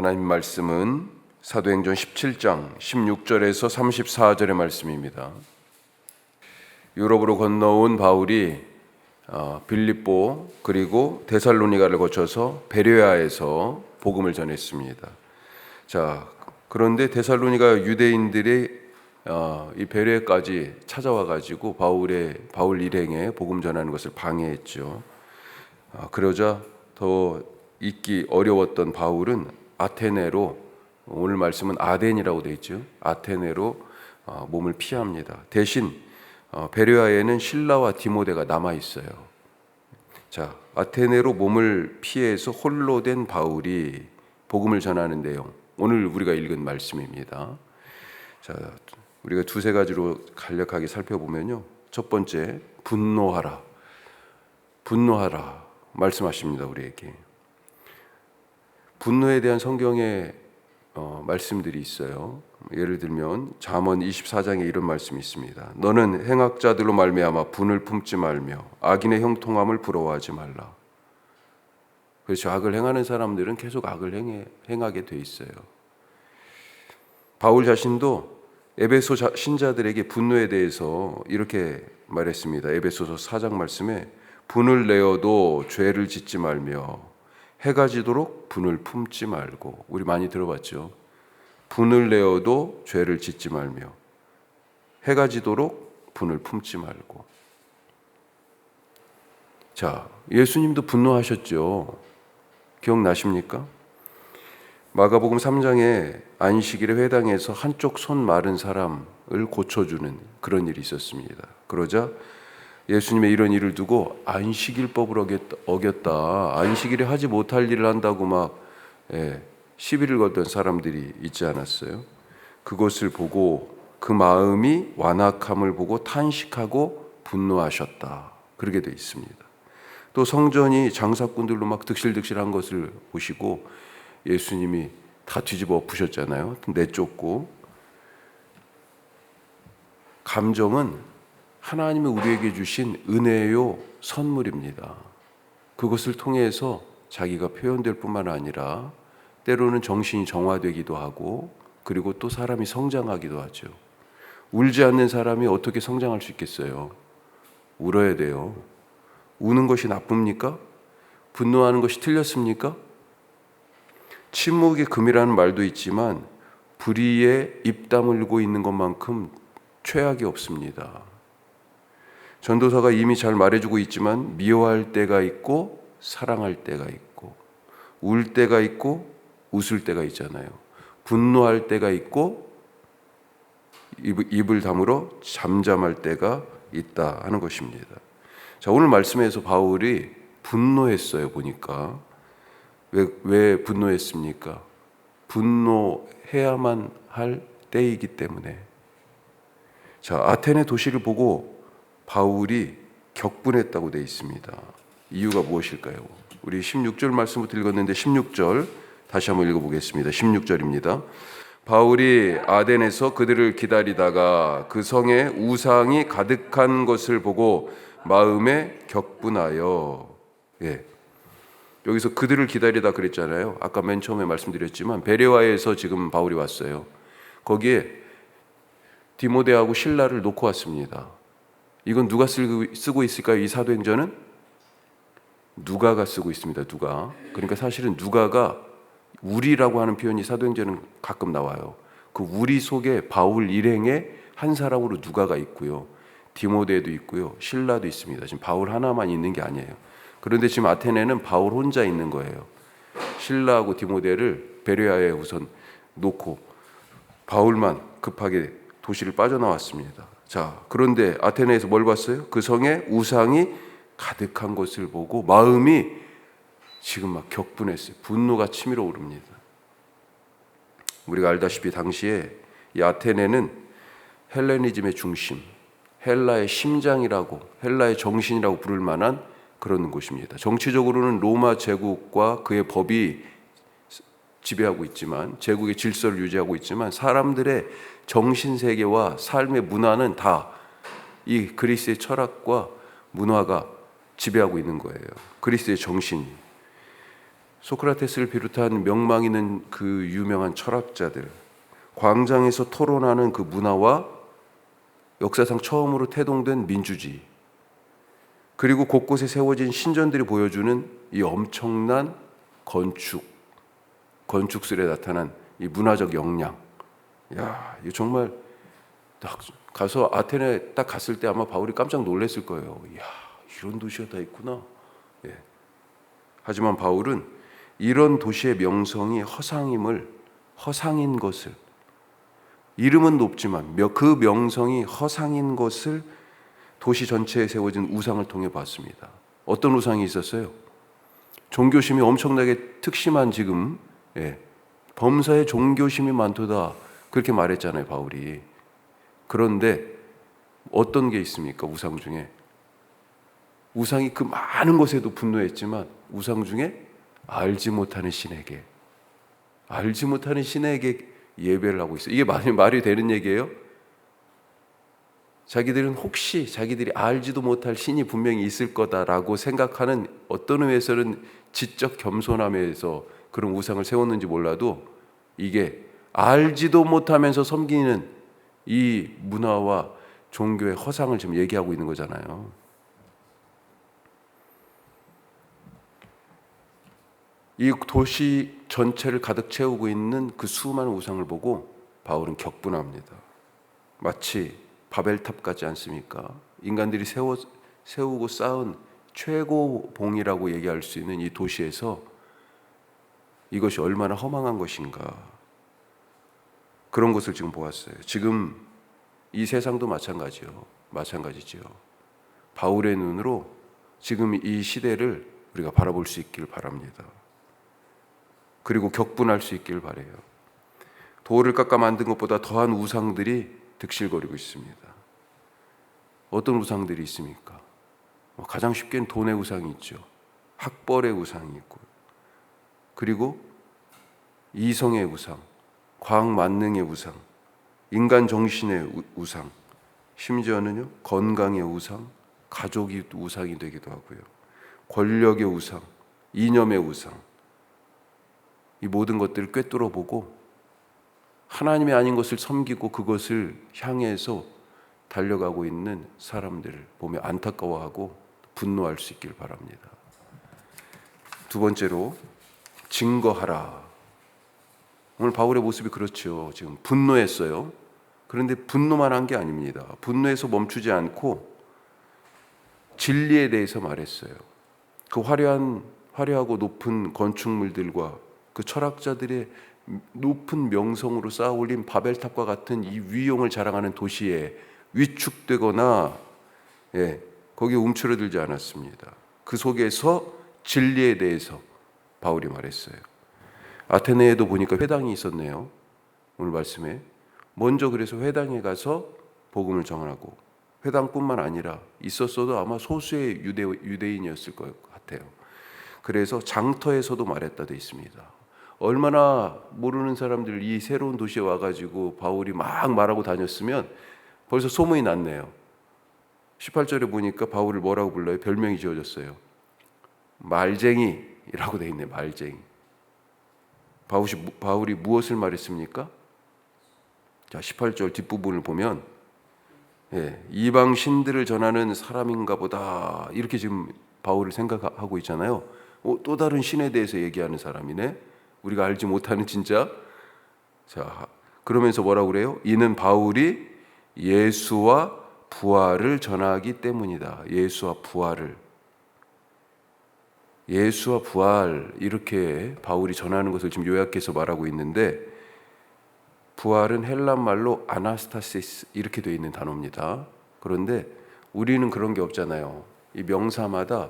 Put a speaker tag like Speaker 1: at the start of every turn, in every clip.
Speaker 1: 하나님 말씀은 사도행전 17장 16절에서 34절의 말씀입니다. 유럽으로 건너온 바울이 빌립보 그리고 데살로니가를 거쳐서 베레아에서 복음을 전했습니다. 자, 그런데 데살로니가 유대인들이 이 베레아까지 찾아와 가지고 바울 일행에 복음 전하는 것을 방해했죠. 그러자 더 있기 어려웠던 바울은 아테네로, 오늘 말씀은 아덴이라고 되어 있죠. 아테네로 몸을 피합니다. 대신 베레아에는 실라와 디모데가 남아 있어요. 자, 아테네로 몸을 피해서 홀로 된 바울이 복음을 전하는 내용, 오늘 우리가 읽은 말씀입니다. 자, 우리가 두세 가지로 간략하게 살펴보면요. 첫 번째, 분노하라 말씀하십니다. 우리에게 분노에 대한 성경의 말씀들이 있어요. 예를 들면 잠언 24장에 이런 말씀이 있습니다. 너는 행악자들로 말미암아 분을 품지 말며 악인의 형통함을 부러워하지 말라. 그렇죠. 악을 행하는 사람들은 계속 악을 행하게 돼 있어요. 바울 자신도 에베소 신자들에게 분노에 대해서 이렇게 말했습니다. 에베소서 4장 말씀에 분을 내어도 죄를 짓지 말며 해가 지도록 분을 품지 말고, 우리 많이 들어봤죠. 분을 내어도 죄를 짓지 말며 해가 지도록 분을 품지 말고. 자, 예수님도 분노하셨죠. 기억나십니까? 마가복음 3장에 안식일에 회당에서 한쪽 손 마른 사람을 고쳐주는 그런 일이 있었습니다. 그러자 예수님의 이런 일을 두고 안식일법을 어겼다, 안식일에 하지 못할 일을 한다고 막 시비를 걸던 사람들이 있지 않았어요? 그것을 보고 그 마음이 완악함을 보고 탄식하고 분노하셨다, 그렇게 되어 있습니다. 또 성전이 장사꾼들로 막 득실득실한 것을 보시고 예수님이 다 뒤집어 엎으셨잖아요. 내쫓고. 감정은 하나님이 우리에게 주신 은혜요 선물입니다. 그것을 통해서 자기가 표현될 뿐만 아니라 때로는 정신이 정화되기도 하고, 그리고 또 사람이 성장하기도 하죠. 울지 않는 사람이 어떻게 성장할 수 있겠어요? 울어야 돼요. 우는 것이 나쁩니까? 분노하는 것이 틀렸습니까? 침묵의 금이라는 말도 있지만 불의에 입 다물고 있는 것만큼 최악이 없습니다. 전도사가 이미 잘 말해주고 있지만 미워할 때가 있고 사랑할 때가 있고, 울 때가 있고 웃을 때가 있잖아요. 분노할 때가 있고 입을 다물어 잠잠할 때가 있다 하는 것입니다. 자, 오늘 말씀에서 바울이 분노했어요. 보니까 왜 분노했습니까? 분노해야만 할 때이기 때문에. 자, 아테네 도시를 보고 바울이 격분했다고 되어 있습니다. 이유가 무엇일까요? 우리 16절 말씀부터 읽었는데 16절 다시 한번 읽어보겠습니다. 16절입니다. 바울이 아덴에서 그들을 기다리다가 그 성에 우상이 가득한 것을 보고 마음에 격분하여. 여기서 그들을 기다리다 그랬잖아요. 아까 맨 처음에 말씀드렸지만 베레아에서 지금 바울이 왔어요. 거기에 디모데하고 실라를 놓고 왔습니다. 이건 누가 쓰고 있을까요? 이 사도행전은 누가가 쓰고 있습니다. 누가. 그러니까 사실은 누가가 우리라고 하는 표현이 사도행전은 가끔 나와요. 그 우리 속에 바울 일행의 한 사람으로 누가가 있고요, 디모데도 있고요, 실라도 있습니다. 지금 바울 하나만 있는 게 아니에요. 그런데 지금 아테네는 바울 혼자 있는 거예요. 실라하고 디모데를 베레아에 우선 놓고 바울만 급하게 도시를 빠져나왔습니다. 자, 그런데 아테네에서 뭘 봤어요? 그 성에 우상이 가득한 것을 보고 마음이 지금 막 격분했어요. 분노가 치밀어 오릅니다. 우리가 알다시피 당시에 이 아테네는 헬레니즘의 중심, 헬라의 심장이라고, 헬라의 정신이라고 부를 만한 그런 곳입니다. 정치적으로는 로마 제국과 그의 법이 지배하고 있지만, 제국의 질서를 유지하고 있지만, 사람들의 정신세계와 삶의 문화는 다 이 그리스의 철학과 문화가 지배하고 있는 거예요. 그리스의 정신이. 소크라테스를 비롯한 명망 있는 그 유명한 철학자들, 광장에서 토론하는 그 문화와 역사상 처음으로 태동된 민주주의, 그리고 곳곳에 세워진 신전들이 보여주는 이 엄청난 건축술에 나타난 이 문화적 역량. 야, 이거 정말 딱 가서 아테네 딱 갔을 때 아마 바울이 깜짝 놀랐을 거예요. 야, 이런 도시가 다 있구나. 예. 하지만 바울은 이런 도시의 명성이 허상인 것을, 이름은 높지만 그 명성이 허상인 것을 도시 전체에 세워진 우상을 통해 봤습니다. 어떤 우상이 있었어요? 종교심이 엄청나게 특심한 지금, 범사에 종교심이 많도다, 그렇게 말했잖아요, 바울이. 그런데 어떤 게 있습니까? 우상 중에 우상이 그 많은 것에도 분노했지만 우상 중에 알지 못하는 신에게 예배를 하고 있어요. 이게 말이 되는 얘기예요? 자기들은 혹시 자기들이 알지도 못할 신이 분명히 있을 거다라고 생각하는, 어떤 의미에서는 지적 겸손함에서 그런 우상을 세웠는지 몰라도 이게 알지도 못하면서 섬기는 이 문화와 종교의 허상을 지금 얘기하고 있는 거잖아요. 이 도시 전체를 가득 채우고 있는 그 수많은 우상을 보고 바울은 격분합니다. 마치 바벨탑 같지 않습니까? 인간들이 세우고 쌓은 최고봉이라고 얘기할 수 있는 이 도시에서 이것이 얼마나 허망한 것인가, 그런 것을 지금 보았어요. 지금 이 세상도 마찬가지죠. 바울의 눈으로 지금 이 시대를 우리가 바라볼 수 있길 바랍니다. 그리고 격분할 수 있길 바라요. 돌을 깎아 만든 것보다 더한 우상들이 득실거리고 있습니다. 어떤 우상들이 있습니까? 가장 쉽게는 돈의 우상이 있죠. 학벌의 우상이 있고, 그리고 이성의 우상, 과학 만능의 우상, 인간 정신의 우상, 심지어는요 건강의 우상, 가족이 우상이 되기도 하고요. 권력의 우상, 이념의 우상, 이 모든 것들을 꿰뚫어 보고 하나님이 아닌 것을 섬기고 그것을 향해서 달려가고 있는 사람들을 보며 안타까워하고 분노할 수 있길 바랍니다. 두 번째로, 증거하라. 오늘 바울의 모습이 그렇죠. 지금 분노했어요. 그런데 분노만 한 게 아닙니다. 분노에서 멈추지 않고 진리에 대해서 말했어요. 그 화려하고 높은 건축물들과 그 철학자들의 높은 명성으로 쌓아 올린 바벨탑과 같은 이 위용을 자랑하는 도시에 위축되거나 거기에 움츠러들지 않았습니다. 그 속에서 진리에 대해서 바울이 말했어요. 아테네에도 보니까 회당이 있었네요. 오늘 말씀에 먼저 그래서 회당에 가서 복음을 전하고, 회당뿐만 아니라 있었어도 아마 소수의 유대인이었을 것 같아요. 그래서 장터에서도 말했다 돼 있습니다. 얼마나 모르는 사람들 이 새로운 도시에 와가지고 바울이 막 말하고 다녔으면 벌써 소문이 났네요. 18절에 보니까 바울을 뭐라고 불러요? 별명이 지어졌어요. 말쟁이라고 돼 있네. 말쟁이. 바울이 무엇을 말했습니까? 자, 18절 뒷부분을 보면 이방 신들을 전하는 사람인가 보다, 이렇게 지금 바울을 생각하고 있잖아요. 또 다른 신에 대해서 얘기하는 사람이네. 우리가 알지 못하는 진짜. 자, 그러면서 뭐라고 그래요? 이는 바울이 예수와 부활을 전하기 때문이다. 예수와 부활, 이렇게 바울이 전하는 것을 지금 요약해서 말하고 있는데, 부활은 헬란 말로 아나스타시스 이렇게 되어 있는 단어입니다. 그런데 우리는 그런 게 없잖아요. 이 명사마다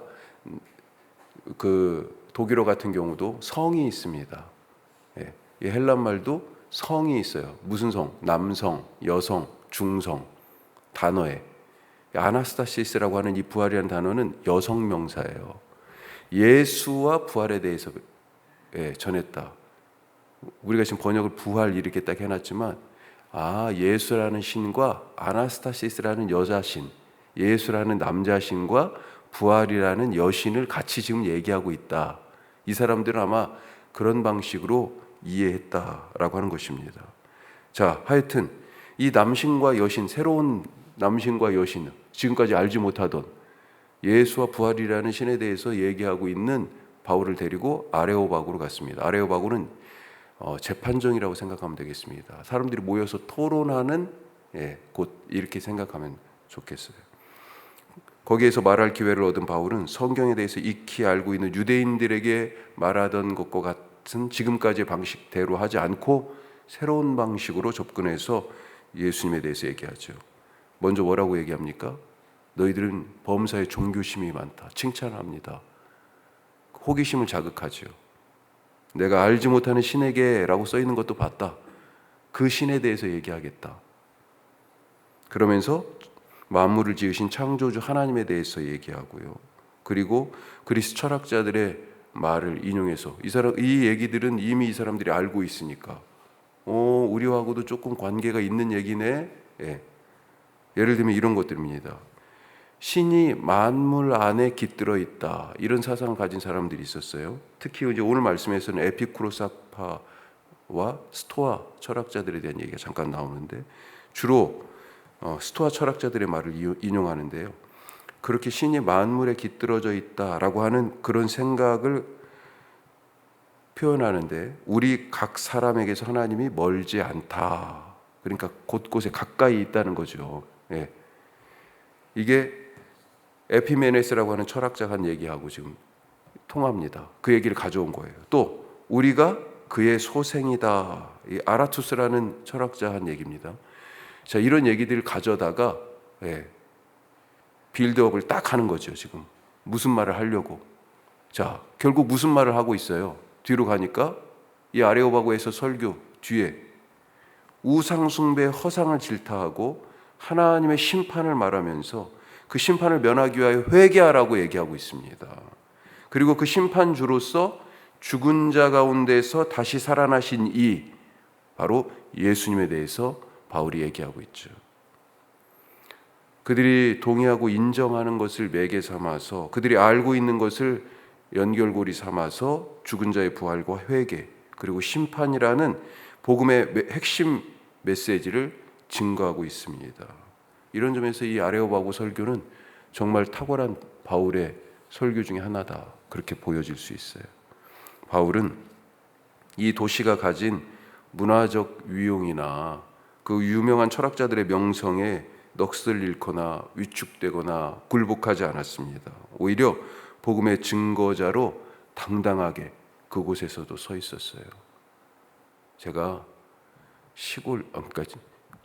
Speaker 1: 그 독일어 같은 경우도 성이 있습니다. 이 헬란 말도 성이 있어요. 무슨 성? 남성, 여성, 중성 단어에. 아나스타시스라고 하는 이 부활이라는 단어는 여성 명사예요. 예수와 부활에 대해서 전했다. 우리가 지금 번역을 부활 이렇게 딱 해놨지만, 예수라는 신과 아나스타시스라는 여자신, 예수라는 남자신과 부활이라는 여신을 같이 지금 얘기하고 있다. 이 사람들은 아마 그런 방식으로 이해했다라고 하는 것입니다. 자, 하여튼 이 남신과 여신, 새로운 남신과 여신, 지금까지 알지 못하던 예수와 부활이라는 신에 대해서 얘기하고 있는 바울을 데리고 아레오바고로 갔습니다. 아레오바고는 재판정이라고 생각하면 되겠습니다. 사람들이 모여서 토론하는 곳, 이렇게 생각하면 좋겠어요. 거기에서 말할 기회를 얻은 바울은 성경에 대해서 익히 알고 있는 유대인들에게 말하던 것과 같은 지금까지의 방식대로 하지 않고 새로운 방식으로 접근해서 예수님에 대해서 얘기하죠. 먼저 뭐라고 얘기합니까? 너희들은 범사에 종교심이 많다. 칭찬합니다. 호기심을 자극하죠. 내가 알지 못하는 신에게 라고 써 있는 것도 봤다. 그 신에 대해서 얘기하겠다. 그러면서 만물을 지으신 창조주 하나님에 대해서 얘기하고요. 그리고 그리스 철학자들의 말을 인용해서 이 얘기들은 이미 이 사람들이 알고 있으니까 우리하고도 조금 관계가 있는 얘기네. 예를 들면 이런 것들입니다. 신이 만물 안에 깃들어 있다. 이런 사상을 가진 사람들이 있었어요. 특히 이제 오늘 말씀에서는 에피쿠로사파와 스토아 철학자들에 대한 얘기가 잠깐 나오는데 주로 스토아 철학자들의 말을 인용하는데요. 그렇게 신이 만물에 깃들어져 있다라고 하는 그런 생각을 표현하는데 우리 각 사람에게서 하나님이 멀지 않다. 그러니까 곳곳에 가까이 있다는 거죠. 이게 에피메네스라고 하는 철학자가 한 얘기하고 지금 통합니다. 그 얘기를 가져온 거예요. 또 우리가 그의 소생이다. 이 아라투스라는 철학자 한 얘기입니다. 자, 이런 얘기들을 가져다가 빌드업을 딱 하는 거죠. 지금 무슨 말을 하려고. 자, 결국 무슨 말을 하고 있어요. 뒤로 가니까 이 아레오바고에서 설교 뒤에 우상 숭배 허상을 질타하고 하나님의 심판을 말하면서 그 심판을 면하기 위하여 회개하라고 얘기하고 있습니다. 그리고 그 심판주로서 죽은 자 가운데서 다시 살아나신 이 바로 예수님에 대해서 바울이 얘기하고 있죠. 그들이 동의하고 인정하는 것을 매개 삼아서 그들이 알고 있는 것을 연결고리 삼아서 죽은 자의 부활과 회개 그리고 심판이라는 복음의 핵심 메시지를 증거하고 있습니다. 이런 점에서 이 아레오바고 설교는 정말 탁월한 바울의 설교 중에 하나다. 그렇게 보여질 수 있어요. 바울은 이 도시가 가진 문화적 위용이나 그 유명한 철학자들의 명성에 넋을 잃거나 위축되거나 굴복하지 않았습니다. 오히려 복음의 증거자로 당당하게 그곳에서도 서 있었어요. 제가 그러니까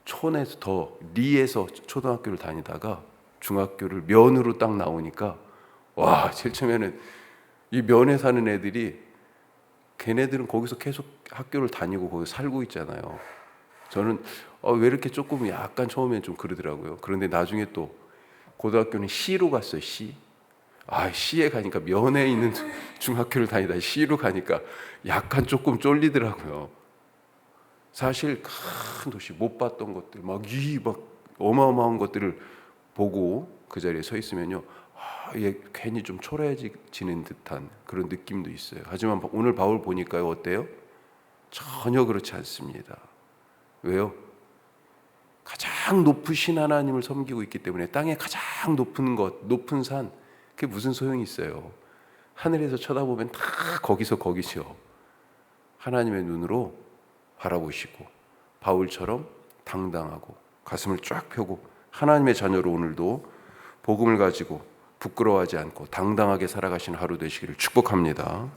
Speaker 1: 촌에서 리에서 초등학교를 다니다가 중학교를 면으로 딱 나오니까 와, 제일 처음에는 이 면에 사는 애들이 걔네들은 거기서 계속 학교를 다니고 거기 살고 있잖아요. 저는 왜 이렇게 조금 약간 처음엔 좀 그러더라고요. 그런데 나중에 또 고등학교는 시로 갔어요. 시에 가니까 면에 있는 중학교를 다니다 시로 가니까 약간 조금 쫄리더라고요. 사실 큰 도시 못 봤던 것들 막 어마어마한 것들을 보고 그 자리에 서 있으면요, 얘 괜히 좀 초라해지는 듯한 그런 느낌도 있어요. 하지만 오늘 바울 보니까요, 어때요? 전혀 그렇지 않습니다. 왜요? 가장 높으신 하나님을 섬기고 있기 때문에 땅에 가장 높은 산, 그게 무슨 소용이 있어요? 하늘에서 쳐다보면 다 거기죠. 하나님의 눈으로 바라보시고 바울처럼 당당하고 가슴을 쫙 펴고 하나님의 자녀로 오늘도 복음을 가지고 부끄러워하지 않고 당당하게 살아가시는 하루 되시기를 축복합니다.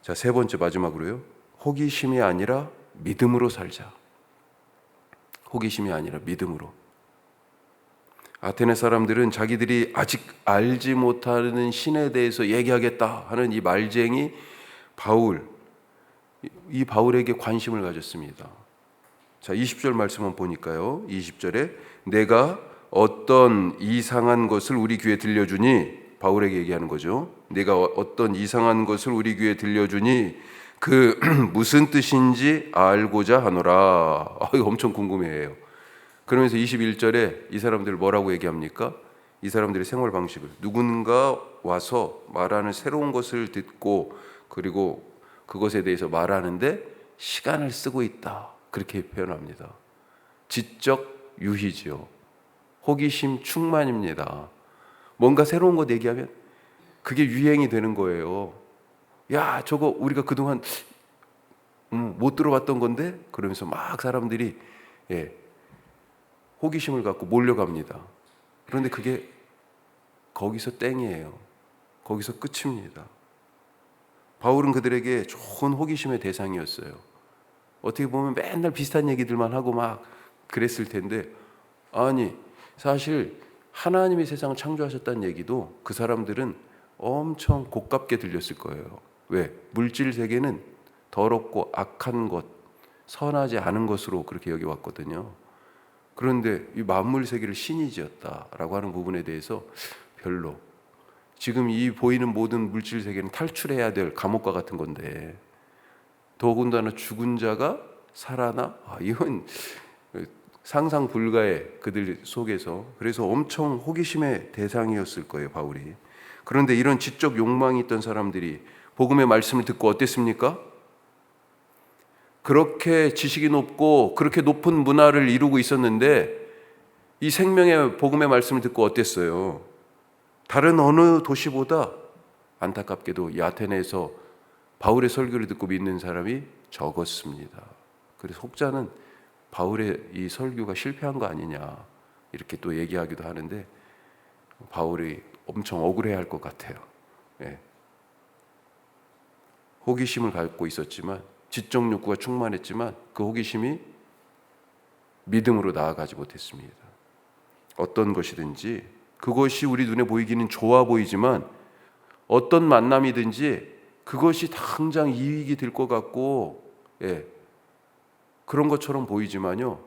Speaker 1: 자, 세 번째 마지막으로요. 호기심이 아니라 믿음으로 살자. 호기심이 아니라 믿음으로. 아테네 사람들은 자기들이 아직 알지 못하는 신에 대해서 얘기하겠다 하는 이 말쟁이 이 바울에게 관심을 가졌습니다. 자, 20절 말씀만 보니까요. 20절에 내가 어떤 이상한 것을 우리 귀에 들려주니, 바울에게 얘기하는 거죠. 내가 어떤 이상한 것을 우리 귀에 들려주니 그 무슨 뜻인지 알고자 하노라. 이거 엄청 궁금해해요. 그러면서 21절에 이 사람들 뭐라고 얘기합니까? 이 사람들의 생활 방식을 누군가 와서 말하는 새로운 것을 듣고 그리고 그것에 대해서 말하는데 시간을 쓰고 있다. 그렇게 표현합니다. 지적 유희지요. 호기심 충만입니다. 뭔가 새로운 것 얘기하면 그게 유행이 되는 거예요. 야, 저거 우리가 그동안 못 들어봤던 건데? 그러면서 막 사람들이 호기심을 갖고 몰려갑니다. 그런데 그게 거기서 땡이에요. 거기서 끝입니다. 바울은 그들에게 좋은 호기심의 대상이었어요. 어떻게 보면 맨날 비슷한 얘기들만 하고 막 그랬을 텐데, 아니 사실 하나님이 세상을 창조하셨다는 얘기도 그 사람들은 엄청 고깝게 들렸을 거예요. 왜? 물질 세계는 더럽고 악한 것, 선하지 않은 것으로 그렇게 여겨왔거든요. 그런데 이 만물 세계를 신이 지었다라고 하는 부분에 대해서 별로, 지금 이 보이는 모든 물질 세계는 탈출해야 될 감옥과 같은 건데 더군다나 죽은 자가 살아나? 이건 상상 불가의 그들 속에서. 그래서 엄청 호기심의 대상이었을 거예요, 바울이. 그런데 이런 지적 욕망이 있던 사람들이 복음의 말씀을 듣고 어땠습니까? 그렇게 지식이 높고 그렇게 높은 문화를 이루고 있었는데 이 생명의 복음의 말씀을 듣고 어땠어요? 다른 어느 도시보다 안타깝게도 이 아테네에서 바울의 설교를 듣고 믿는 사람이 적었습니다. 그래서 혹자는 바울의 이 설교가 실패한 거 아니냐 이렇게 또 얘기하기도 하는데 바울이 엄청 억울해할 것 같아요. 호기심을 갖고 있었지만, 지적 욕구가 충만했지만 그 호기심이 믿음으로 나아가지 못했습니다. 어떤 것이든지 그것이 우리 눈에 보이기는 좋아 보이지만 어떤 만남이든지 그것이 당장 이익이 될 것 같고 그런 것처럼 보이지만요,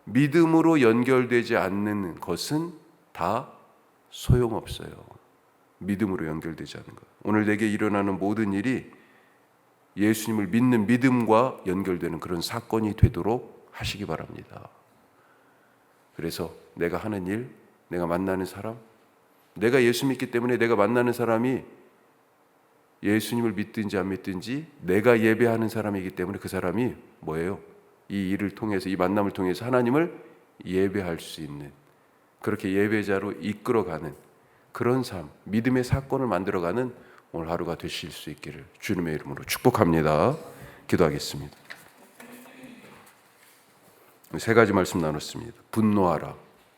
Speaker 1: 믿음으로 연결되지 않는 것은 다 소용없어요. 믿음으로 연결되지 않는 것. 오늘 내게 일어나는 모든 일이 예수님을 믿는 믿음과 연결되는 그런 사건이 되도록 하시기 바랍니다. 그래서 내가 하는 일, 내가 만나는 사람, 내가 예수 믿기 때문에 내가 만나는 사람이 예수님을 믿든지 안 믿든지 내가 예배하는 사람이기 때문에 그 사람이 뭐예요? 이 일을 통해서, 이 만남을 통해서 하나님을 예배할 수 있는, 그렇게 예배자로 이끌어가는 그런 삶, 믿음의 사건을 만들어가는 오늘 하루가 되실 수 있기를 주님의 이름으로 축복합니다. 기도하겠습니다. 세 가지 말씀 나눴습니다. 분노하라.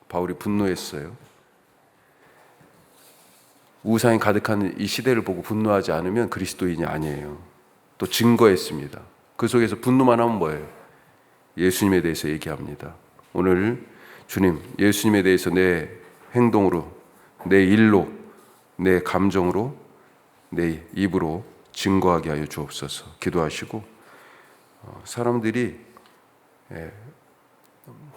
Speaker 1: 바울이 분노했어요. 우상이 가득한 이 시대를 보고 분노하지 않으면 그리스도인이 아니에요. 또 증거했습니다. 그 속에서 분노만 하면 뭐예요? 예수님에 대해서 얘기합니다. 오늘 주님, 예수님에 대해서 내 행동으로, 내 일로, 내 감정으로, 내 입으로 증거하게 하여 주옵소서. 기도하시고, 사람들이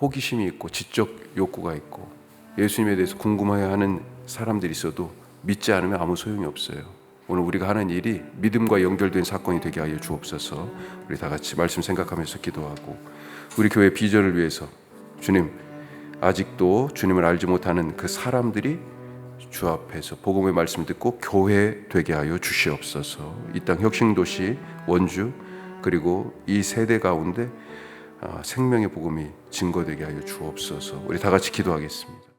Speaker 1: 호기심이 있고 지적 욕구가 있고 예수님에 대해서 궁금해하는 사람들이 있어도 믿지 않으면 아무 소용이 없어요. 오늘 우리가 하는 일이 믿음과 연결된 사건이 되게 하여 주옵소서. 우리 다 같이 말씀 생각하면서 기도하고, 우리 교회 비전을 위해서 주님, 아직도 주님을 알지 못하는 그 사람들이 주 앞에서 복음의 말씀을 듣고 교회 되게 하여 주시옵소서. 이 땅 혁신도시 원주 그리고 이 세대 가운데 생명의 복음이 증거되게 하여 주옵소서. 우리 다 같이 기도하겠습니다.